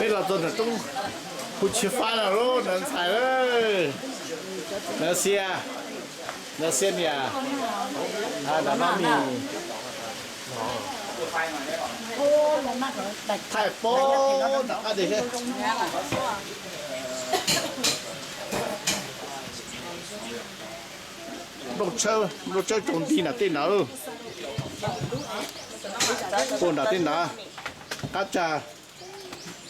被老多的中不吃饭了喽，能踩了，那些，那些你啊，那糯米，太波，那这些。lúc chơi trốn đi là tên nào bún là tên nào cá trà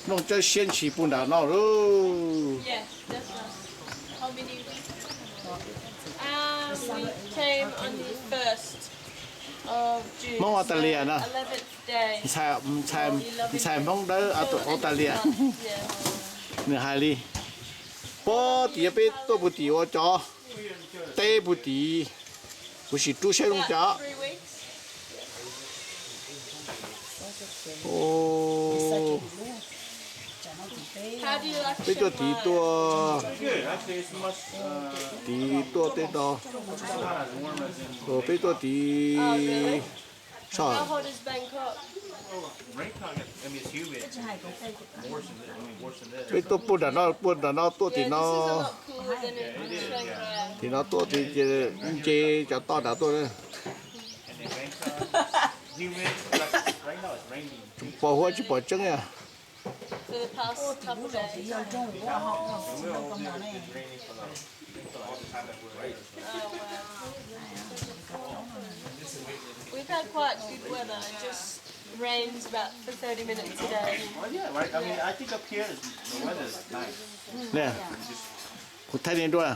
lúc chơi xiên chỉ bún là nào luôn we came on the 1st of June. มองออสเตรเลียนะ 11th day. ใช่มองได้ออสเตรเลีย Yeah. เนื้อหายลีปอตีไปตัวบุตรีว่าจ่อเต้บุตรี不是猪血龙虾 About 3 weeks. โอ้ How do you like ไปตัวตี Chiang ตัว Good. Actually, it's much. ตีตัวเต้ต่อ Not as warm as in โอ้ไปตัวตีชอบ How hot is Bangkok? Bangkok. I mean, it's humid. Worse than this. I mean, worse than this. ไปตัวปุ่นอ่ะเนาะปุ่นอ่ะเนาะตัวตี Yeah, เนาะ this is a lot cooler than in Chiang Rai. ตีเนาะตัวตีเจจะต่อดาตัวเลย And then Bangkok, humid. Like, right now, it's raining. ปอหัวจิปอจังเนี่ย For the past couple of days. It will. It's raining for all the time that we're right. Oh wow. We've had quite good weather. It just rains about for 30 minutes a day. Well, yeah, right. I mean, I think up here, the weather is nice. เนี่ยคุณไทยเรียนด้วย